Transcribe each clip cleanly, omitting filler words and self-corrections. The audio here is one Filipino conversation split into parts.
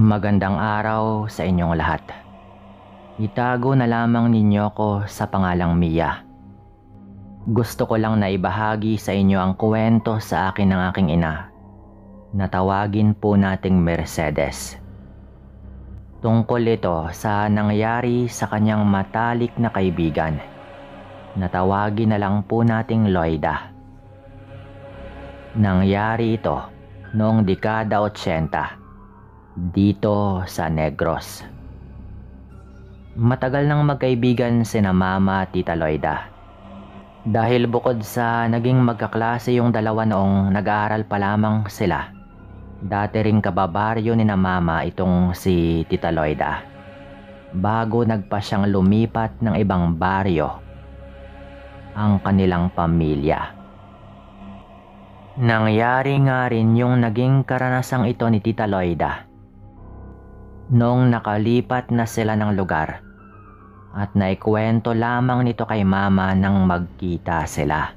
Magandang araw sa inyong lahat. Itago na lamang ninyo ko sa pangalang Mia. Gusto ko lang na ibahagi sa inyo ang kwento sa akin ng aking ina na tawagin po nating Mercedes. Tungkol ito sa nangyari sa kanyang matalik na kaibigan na tawagin na lang po nating Loida. Nangyari ito noong dekada 80 dito sa Negros. Matagal nang magkaibigan sina Mama at Tita Loida. Dahil bukod sa naging magkaklase yung dalawa noong nag-aaral pa lamang sila, dati ring kababaryo ni na Mama itong si Tita Loida bago nagpa siyang lumipat ng ibang baryo ang kanilang pamilya. Nangyari nga rin yung naging karanasang ito ni Tita Loida noong nakalipat na sila ng lugar at naikwento lamang nito kay Mama nang magkita sila.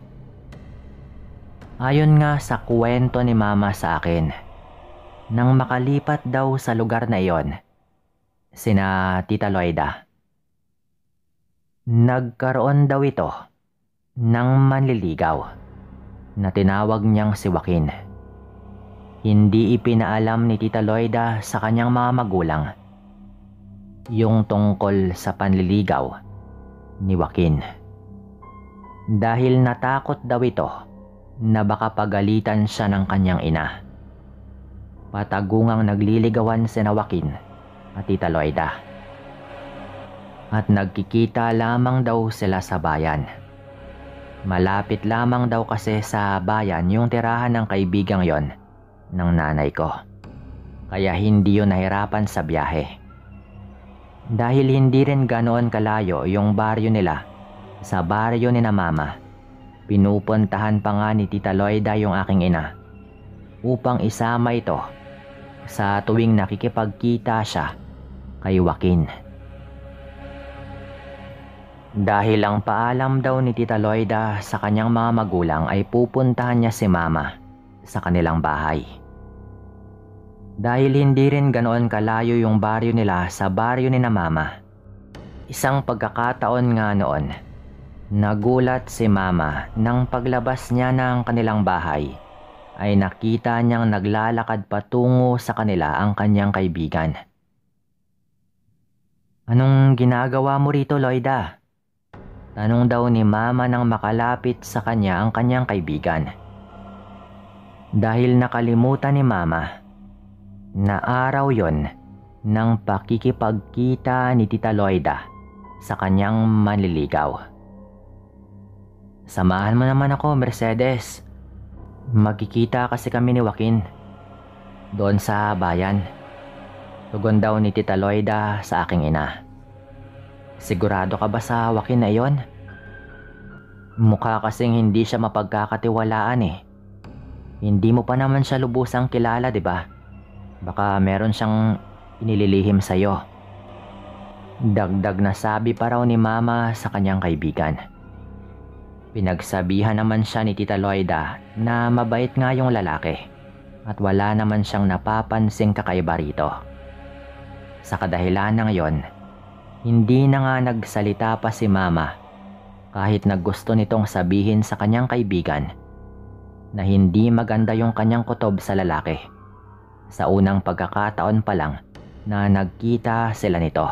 Ayon nga sa kwento ni Mama sa akin, nang makalipat daw sa lugar na iyon, sina Tita Loida, nagkaroon daw ito ng manliligaw na tinawag niyang si Joaquin. Hindi ipinaalam ni Tita Loida sa kanyang mga magulang yung tungkol sa panliligaw ni Joaquin. Dahil natakot daw ito na baka pagalitan siya ng kanyang ina. Patagungang nagliligawan sina Joaquin at Tita Loida. At nagkikita lamang daw sila sa bayan. Malapit lamang daw kasi sa bayan yung tirahan ng kaibigang yon ng nanay ko. Kaya hindi yun nahirapan sa biyahe. Dahil hindi rin ganoon kalayo yung baryo nila sa baryo ni na Mama, pinupuntahan pa nga ni Tita Loida yung aking ina upang isama ito sa tuwing nakikipagkita siya kay Joaquin. Dahil ang paalam daw ni Tita Loida sa kanyang mga magulang ay pupuntahan niya si Mama sa kanilang bahay. Dahil hindi rin ganoon kalayo yung baryo nila sa baryo ni na Mama, isang pagkakataon nga noon, nagulat si Mama nang paglabas niya ng kanilang bahay ay nakita niyang naglalakad patungo sa kanila ang kanyang kaibigan. "Anong ginagawa mo rito, Loida?" Tanong daw ni Mama nang makalapit sa kanya ang kanyang kaibigan. Dahil nakalimutan ni Mama na araw yon ng pakikipagkita ni Tita Loida sa kanyang manliligaw. "Samahan mo naman ako, Mercedes. Magkikita kasi kami ni Joaquin doon sa bayan." Tugon daw ni Tita Loida sa aking ina. "Sigurado ka ba sa Joaquin na iyon? Mukha kasing hindi siya mapagkakatiwalaan eh. Hindi mo pa naman siya lubusang kilala, di ba? Baka meron siyang inililihim sa'yo." Dagdag na sabi pa raw ni Mama sa kanyang kaibigan. Pinagsabihan naman siya ni Tita Loida na mabait nga yung lalaki at wala naman siyang napapansing kakaiba rito. Sa kadahilan ng yon, hindi na nga nagsalita pa si Mama kahit naggusto nitong sabihin sa kanyang kaibigan na hindi maganda yung kanyang kutob sa lalaki sa unang pagkakataon pa lang na nagkita sila nito.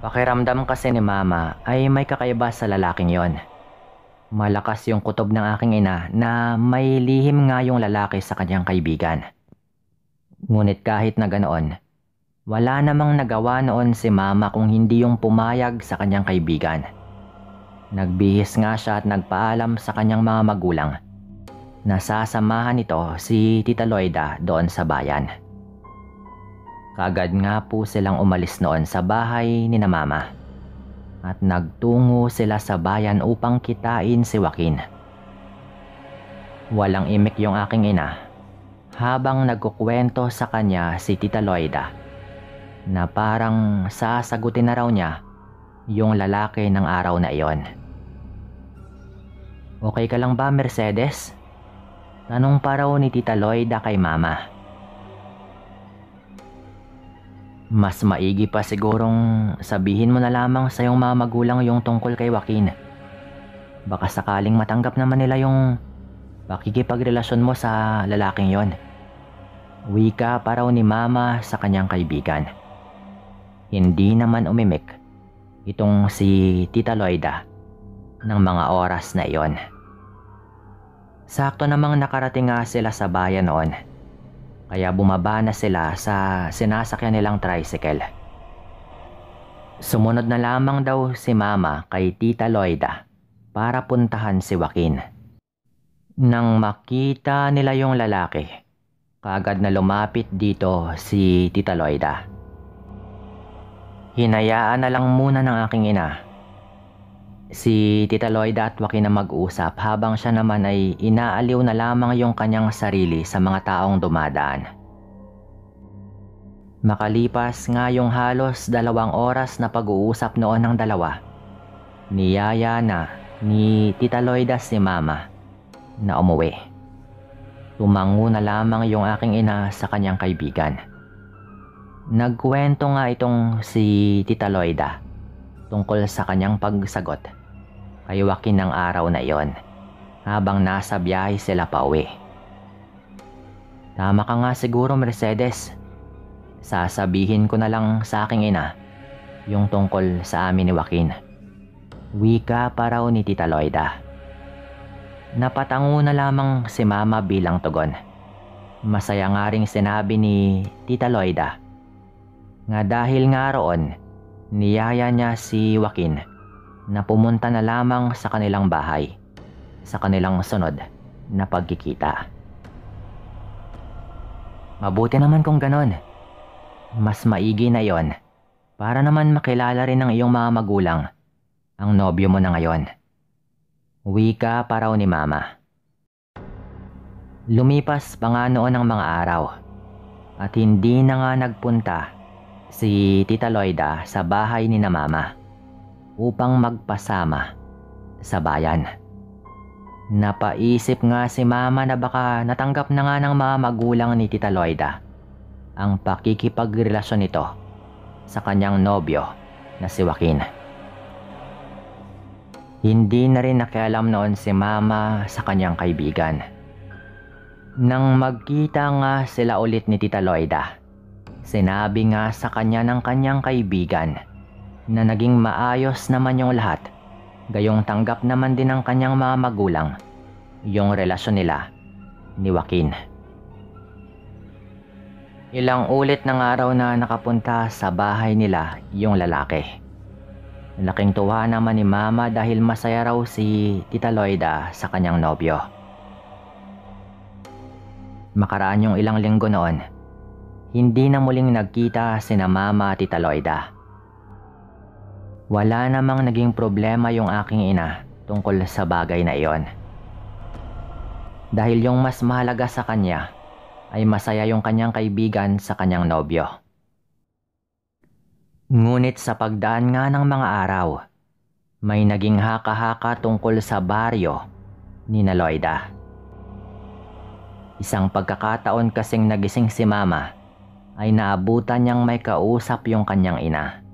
Pakiramdam kasi ni Mama ay may kakaiba sa lalaking yon. Malakas yung kutob ng aking ina na may lihim nga yung lalaki sa kanyang kaibigan. Ngunit kahit na ganoon, wala namang nagawa noon si Mama kung hindi yung pumayag sa kanyang kaibigan. Nagbihis nga siya at nagpaalam sa kanyang mga magulang na sasamahan ito si Tita Loida doon sa bayan. Kaagad nga po silang umalis noon sa bahay ni na Mama at nagtungo sila sa bayan upang kitain si Joaquin. Walang imik yung aking ina habang nagkukwento sa kanya si Tita Loida na parang sasagutin na raw niya yung lalaki ng araw na iyon. "Okay ka lang ba, Mercedes?" Tanong pa raw ni Tita Loida kay Mama. Mas maigi pa sigurong sabihin mo na lamang sa iyong mga magulang yung tungkol kay Joaquin. Baka sakaling matanggap naman nila yung pakikipagrelasyon mo sa lalaking yon. Wika pa raw ni Mama sa kanyang kaibigan. Hindi naman umimik itong si Tita Loida ng mga oras na iyon. Sakto namang nakarating nga sila sa bayan noon, kaya bumaba na sila sa sinasakyan nilang tricycle. Sumunod na lamang daw si Mama kay Tita Loida para puntahan si Joaquin. Nang makita nila yung lalaki, kaagad na lumapit dito si Tita Loida. Hinayaan na lang muna ng aking ina si Tita Loida at Joaquin na mag-usap habang siya naman ay inaaliw na lamang yung kanyang sarili sa mga taong dumadaan. Makalipas nga yung halos 2 oras na pag-uusap noon ng dalawa, niyaya na ni Tita Loida si Mama na umuwi. Tumango na lamang yung aking ina sa kanyang kaibigan. Nagkwento nga itong si Tita Loida tungkol sa kanyang pagsagot kay Joaquin ng araw na iyon habang nasa biyahe sila pa uwi. Tama ka nga siguro, Mercedes. Sasabihin ko na lang sa aking ina yung tungkol sa amin ni Joaquin. Wika pa raw ni Tita Loida. Napatango na lamang si Mama bilang tugon. Masaya nga ring sinabi ni Tita Loida nga dahil nga roon, niyaya niya si Joaquin na pumunta na lamang sa kanilang bahay sa kanilang sunod na pagkikita. Mabuti naman kung ganon. Mas maigi na yon para naman makilala rin ng iyong mga magulang ang nobyo mo na ngayon. Wika pa raw ni Mama. Lumipas pa nga noon ang mga araw at hindi na nga nagpunta si Tita Loida sa bahay ni na Mama upang magpasama sa bayan. Napaisip nga si Mama na baka natanggap na nga ng mga magulang ni Tita Loida ang pakikipagrelasyon nito sa kanyang nobyo na si Joaquin. Hindi na rin nakialam noon si Mama sa kanyang kaibigan. Nang magkita nga sila ulit ni Tita Loida, sinabi nga sa kanya ng kanyang kaibigan na naging maayos naman yung lahat, gayong tanggap naman din ng kanyang mga magulang yung relasyon nila ni Joaquin. Ilang ulit ng araw na nakapunta sa bahay nila yung lalaki. Laking tuwa naman ni Mama dahil masaya raw si Tita Loida sa kanyang nobyo. Makaraan yung ilang linggo noon, hindi na muling nagkita sina Mama at Tita Loida. Wala namang naging problema yung aking ina tungkol sa bagay na iyon. Dahil yung mas mahalaga sa kanya ay masaya yung kanyang kaibigan sa kanyang nobyo. Ngunit sa pagdaan nga ng mga araw, may naging haka-haka tungkol sa baryo ni na Loida. Isang pagkakataon kasing nagising si Mama ay naabutan niyang may kausap yung kanyang ina.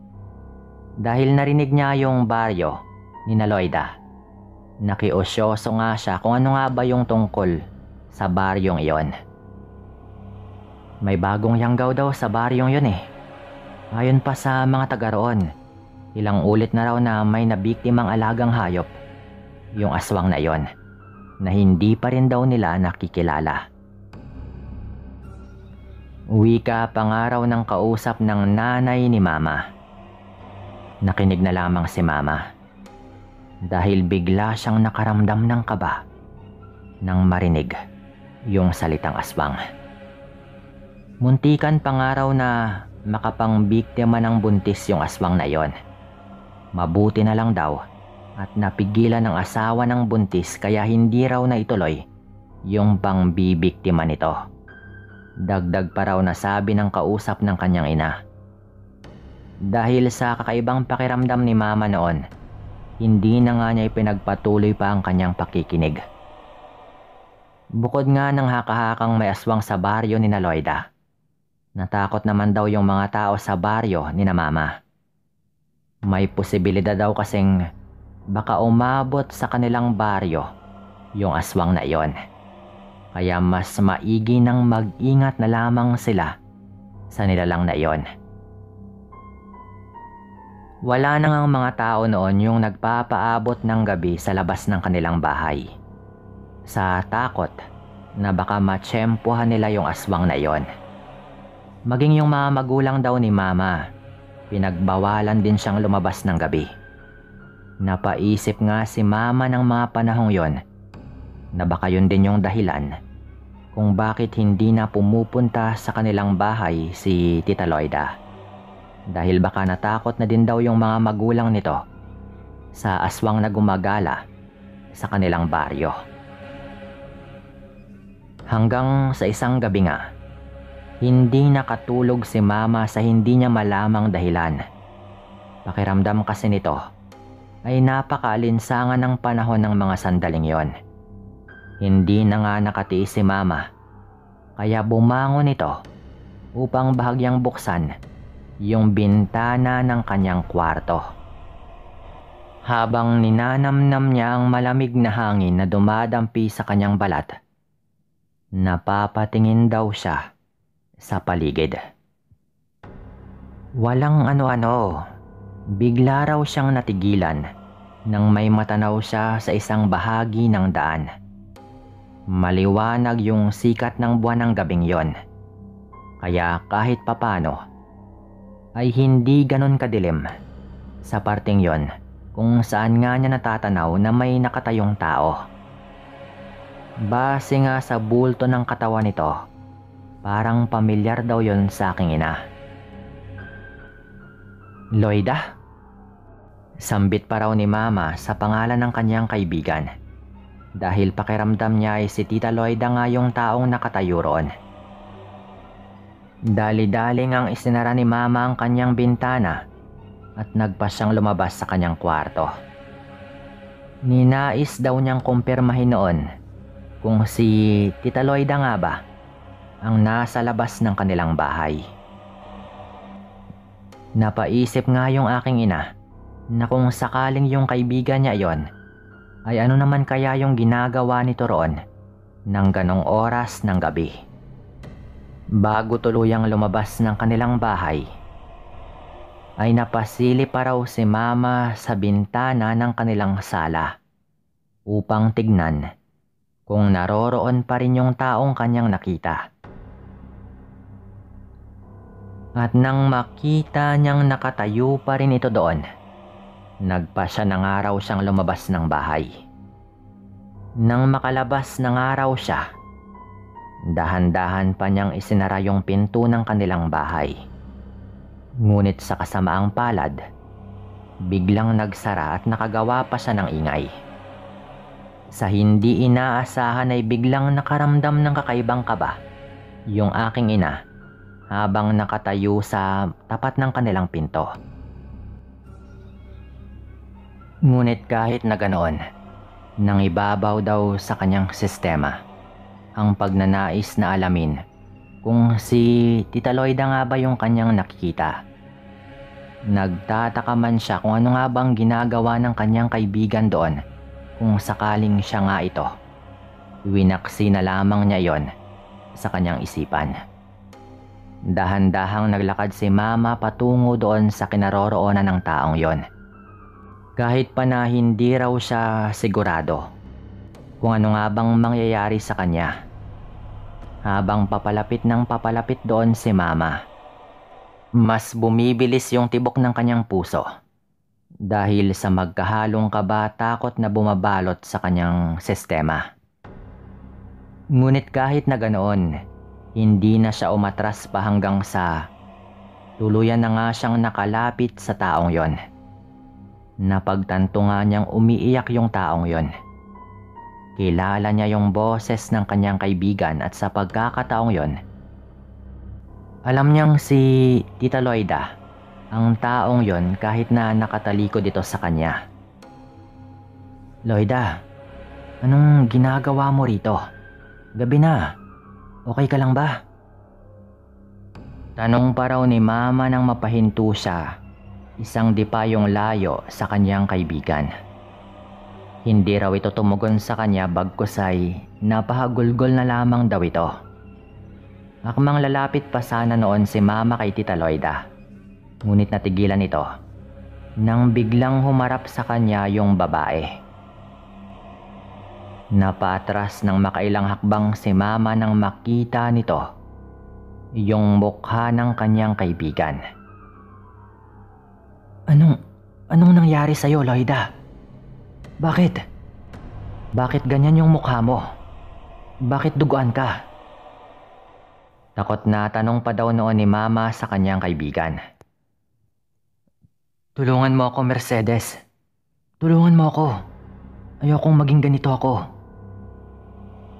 Dahil narinig niya yung baryo ni na Loida, nakiosyoso nga siya kung ano nga ba yung tungkol sa baryong iyon. May bagong yanggaw daw sa baryong yun eh. Ayon pa sa mga taga roon, ilang ulit na raw na may nabiktimang alagang hayop, yung aswang na iyon, na hindi pa rin daw nila nakikilala. Wika pa nga raw ng kausap ng nanay ni Mama. Nakinig na lamang si Mama dahil bigla siyang nakaramdam ng kaba nang marinig yung salitang aswang. Muntikan pa nga raw na makapangbiktima ng buntis yung aswang na iyon. Mabuti na lang daw at napigilan ng asawa ng buntis kaya hindi raw na ituloy yung pangbibiktima nito. Dagdag pa raw na sabi ng kausap ng kanyang ina. Dahil sa kakaibang pakiramdam ni Mama noon, hindi na nga niya ipinagpatuloy pa ang kanyang pakikinig. Bukod nga ng haka-hakang may aswang sa baryo ni na Loida, Natakot naman daw yung mga tao sa baryo ni na Mama. May posibilidad daw kasing baka umabot sa kanilang baryo yung aswang na iyon. Kaya mas maigi nang mag-ingat na lamang sila sa nilalang na iyon. Wala na ngang mga tao noon yung nagpapaabot ng gabi sa labas ng kanilang bahay. Sa takot na baka matsyempohan nila yung aswang na iyon. Maging yung mga magulang daw ni Mama, pinagbawalan din siyang lumabas ng gabi. Napaisip nga si Mama ng mga panahong yon na baka yun din yung dahilan kung bakit hindi na pumupunta sa kanilang bahay si Tita Loida. Dahil baka natakot na din daw yung mga magulang nito sa aswang na gumagala sa kanilang baryo. Hanggang sa isang gabi nga, hindi nakatulog si Mama sa hindi niya malamang dahilan. Pakiramdam kasi nito ay napakaalinsangan ng panahon ng mga sandaling yon. Hindi na nga nakatiis si Mama, kaya bumangon ito upang bahagyang buksan yung bintana ng kanyang kwarto. Habang ninanamnam niya ang malamig na hangin na dumadampi sa kanyang balat, napapatingin daw siya sa paligid. Walang ano-ano, bigla raw siyang natigilan nang may matanaw siya sa isang bahagi ng daan. Maliwanag yung sikat ng buwan ng gabing yon, kaya kahit papano ay hindi ganon kadilim sa parteng yon kung saan nga niya natatanaw na may nakatayong tao. Base nga sa bulto ng katawan nito, parang pamilyar daw yon sa aking ina. Loida? Sambit pa raw ni Mama sa pangalan ng kanyang kaibigan, dahil pakiramdam niya ay si Tita Loida nga yung taong nakatayo roon. Dali-daling ang isinara ni Mama ang kanyang bintana at nagpa siyang lumabas sa kanyang kwarto. Ninais daw niyang kumpirmahin noon kung si Tita Loida nga ba ang nasa labas ng kanilang bahay. Napaisip nga yung aking ina na kung sakaling yung kaibigan niya yon ay ano naman kaya yung ginagawa nito roon ng ganong oras ng gabi. Bago tuluyang lumabas ng kanilang bahay, ay napasili pa raw si Mama sa bintana ng kanilang sala upang tignan kung naroroon pa rin yung taong kanyang nakita. At nang makita niyang nakatayo pa rin ito doon, nagpa siya ng araw siyang lumabas ng bahay. Nang makalabas ng araw siya, dahan-dahan pa niyang isinara yung pinto ng kanilang bahay. Ngunit sa kasamaang palad, biglang nagsara at nakagawa pa siya ng ingay. Sa hindi inaasahan ay biglang nakaramdam ng kakaibang kaba yung aking ina habang nakatayo sa tapat ng kanilang pinto. Ngunit kahit na ganoon, nang ibabaw daw sa kanyang sistema ang pagnanais na alamin kung si Tita Loida nga ba yung kanyang nakikita. Nagtataka man siya kung ano nga bang ginagawa ng kanyang kaibigan doon kung sakaling siya nga ito. Winaksi na lamang niya yon sa kanyang isipan. Dahan-dahang naglakad si Mama patungo doon sa kinaroroonan ng taong yon. Kahit pa na hindi raw siya sigurado kung ano nga bang mangyayari sa kanya. Habang papalapit ng papalapit doon si Mama, mas bumibilis yung tibok ng kanyang puso dahil sa magkahalong kaba, takot na bumabalot sa kanyang sistema. Ngunit kahit na ganoon, hindi na siya umatras pa hanggang sa tuluyan na nga siyang nakalapit sa taong yon. Napagtanto nga niyang umiiyak yung taong yon. Kilala niya yung boses ng kanyang kaibigan at sa pagkakataong yon, alam niyang si Tita Loida ang taong yon kahit na nakatalikod ito sa kanya. Loida, anong ginagawa mo rito? Gabi na. Okay ka lang ba? Tanong pa raw ni Mama nang mapahinto siya, isang dipayong layo sa kanyang kaibigan. Hindi raw ito tumugon sa kanya bagkus ay napahagulgol na lamang daw ito. Akmang lalapit pa sana noon si Mama kay Tita Loida. Ngunit natigilan ito nang biglang humarap sa kanya yung babae. Napatras ng makailang hakbang si Mama nang makita nito yung mukha ng kanyang kaibigan. Anong nangyari sa'yo, Loida? Bakit? Bakit ganyan yung mukha mo? Bakit duguan ka? Takot na tanong pa daw noon ni Mama sa kanyang kaibigan. Tulungan mo ako, Mercedes. Tulungan mo ako. Ayokong maging ganito ako.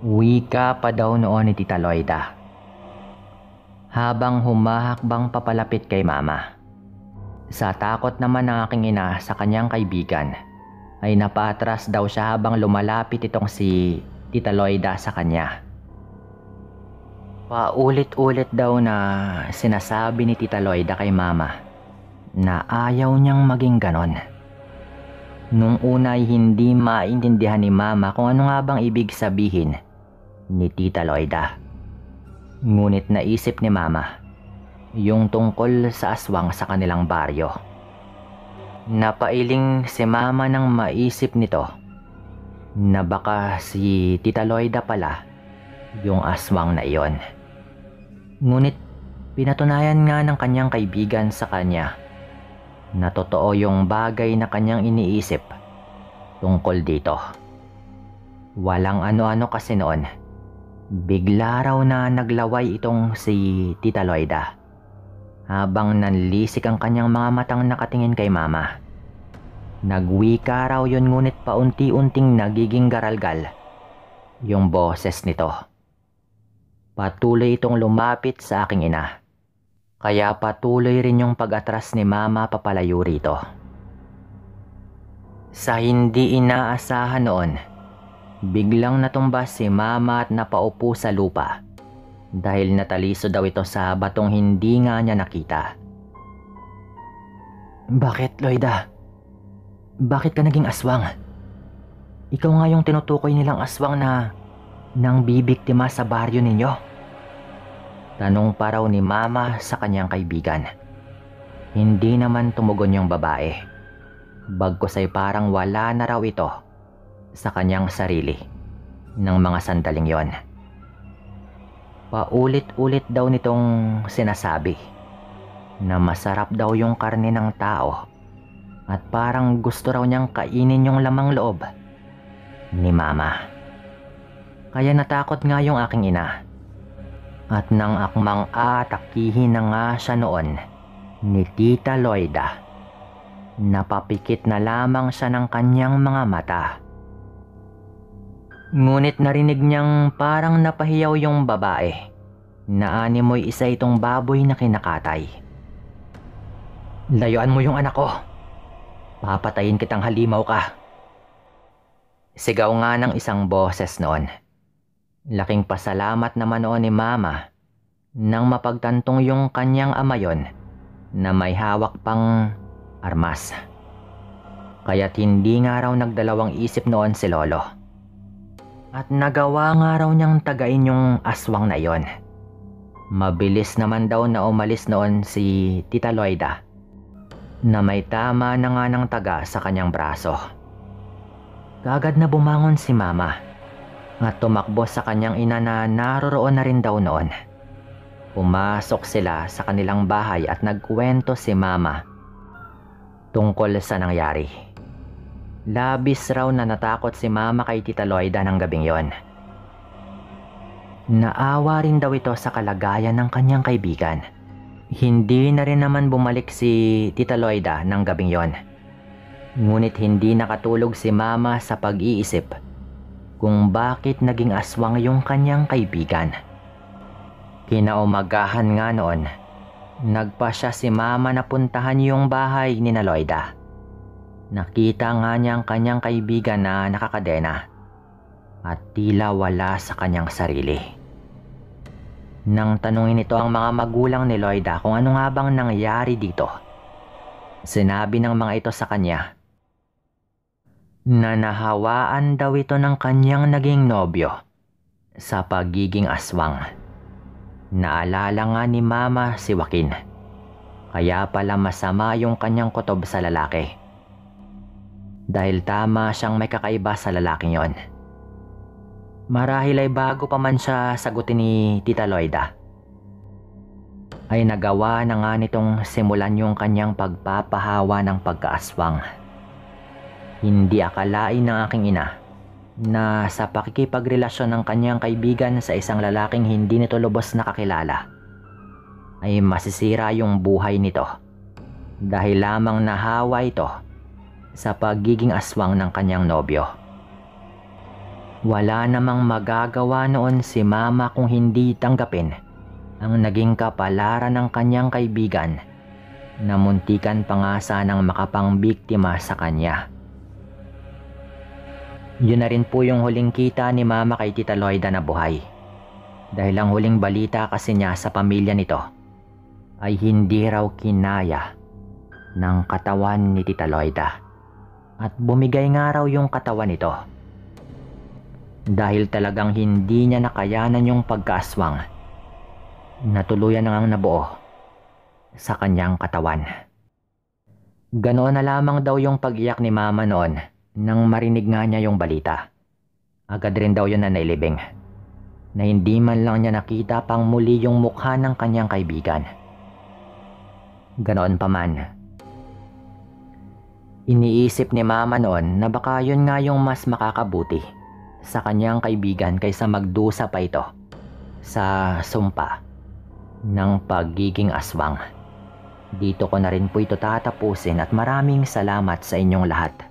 Wika pa daw noon ni Tita Loida, habang humahakbang papalapit kay Mama. Sa takot naman ng aking ina sa kanyang kaibigan, ay napaatras daw siya habang lumalapit itong si Tita Loida sa kanya. Paulit-ulit daw na sinasabi ni Tita Loida kay Mama na ayaw niyang maging ganon. Nung una ay hindi maintindihan ni Mama kung ano nga bang ibig sabihin ni Tita Loida. Ngunit naisip ni Mama yung tungkol sa aswang sa kanilang baryo. Napailing si Mama nang maisip nito na baka si Tita Loida pala yung aswang na iyon. Ngunit pinatunayan nga ng kanyang kaibigan sa kanya na totoo yung bagay na kanyang iniisip tungkol dito. Walang ano-ano kasi noon, bigla raw na naglaway itong si Tita Loida habang nanlisik ang kanyang mga matang nakatingin kay Mama. Nagwika raw yun ngunit paunti-unting nagiging garalgal yung boses nito. Patuloy itong lumapit sa aking ina, kaya patuloy rin yung pag-atras ni Mama papalayo rito. Sa hindi inaasahan noon, biglang natumba si Mama at napaupo sa lupa dahil nataliso daw ito sa batong hindi nga niya nakita. Bakit, Loida? Bakit ka naging aswang? Ikaw nga yung tinutukoy nilang aswang na nang bibiktima sa baryo ninyo. Tanong pa raw ni Mama sa kanyang kaibigan. Hindi naman tumugon yung babae. Bagkus ay parang wala na raw ito sa kanyang sarili ng mga sandaling yon. Paulit-ulit daw nitong sinasabi na masarap daw yung karne ng tao at parang gusto raw niyang kainin yung lamang loob ni Mama. Kaya natakot nga yung aking ina. At nang akmang atakihin na nga siya noon ni Tita Loida, napapikit na lamang siya ng kanyang mga mata. Ngunit narinig niyang parang napahiyaw yung babae na animoy isa itong baboy na kinakatay. Layuan mo yung anak ko. Papatayin kitang halimaw ka. Sigaw nga ng isang boses noon. Laking pasalamat naman noon ni Mama nang mapagtantong yung kanyang ama yon na may hawak pang armas. Kaya't hindi nga raw nagdalawang isip noon si Lolo. At nagawa nga raw niyang tagain yung aswang na yon. Mabilis naman daw na umalis noon si Tita Loida na may tama na nga ng taga sa kanyang braso. Kaagad na bumangon si Mama at tumakbo sa kanyang ina na naroroon na rin daw noon. Pumasok sila sa kanilang bahay at nagkwento si Mama tungkol sa nangyari. Labis raw na natakot si Mama kay Tita Loida ng gabing yon. Naawa rin daw ito sa kalagayan ng kanyang kaibigan. Hindi na rin naman bumalik si Tita Loida ng gabing yon. Ngunit hindi nakatulog si Mama sa pag-iisip kung bakit naging aswang yung kanyang kaibigan. Kinaumagahan nga noon, nagpa siya si Mama na puntahan yung bahay ni na Loida. Nakita nga niya ang kanyang kaibigan na nakakadena at tila wala sa kanyang sarili. Nang tanungin nito ang mga magulang ni Loida kung ano nga bang nangyari dito, sinabi ng mga ito sa kanya na nahawaan daw ito ng kanyang naging nobyo sa pagiging aswang. Naalala nga ni Mama si Joaquin, kaya pala masama yung kanyang kutob sa lalaki. Dahil tama siyang may kakaiba sa lalaking yon. Marahil ay bago pa man siya sagutin ni Tita Loida, ay nagawa na nga nitong simulan yung kanyang pagpapahawa ng pagkaaswang. Hindi akalain ng aking ina na sa pakikipagrelasyon ng kanyang kaibigan sa isang lalaking hindi nito lubos nakakilala ay masisira yung buhay nito dahil lamang nahawa ito sa pagiging aswang ng kanyang nobyo. Wala namang magagawa noon si Mama kung hindi tanggapin ang naging kapalaran ng kanyang kaibigan na muntikan pa nga sanang makapangbiktima sa kanya. Yun na rin po yung huling kita ni Mama kay Tita Loida na buhay. Dahil ang huling balita kasi niya sa pamilya nito ay hindi raw kinaya ng katawan ni Tita Loida. At bumigay nga raw yung katawan nito. Dahil talagang hindi niya nakayanan yung pagkaaswang na tuluyan na ngang nabuo sa kanyang katawan. Ganoon na lamang daw yung pag-iyak ni Mama noon nang marinig nga niya yung balita. Agad rin daw yun na nailibing, na hindi man lang niya nakita pang muli yung mukha ng kanyang kaibigan. Ganoon pa man, iniisip ni Mama noon na baka yun nga yung mas makakabuti sa kanyang kaibigan kaysa magdusa pa ito sa sumpa ng pagiging aswang. Dito ko na rin po ito tatapusin at maraming salamat sa inyong lahat.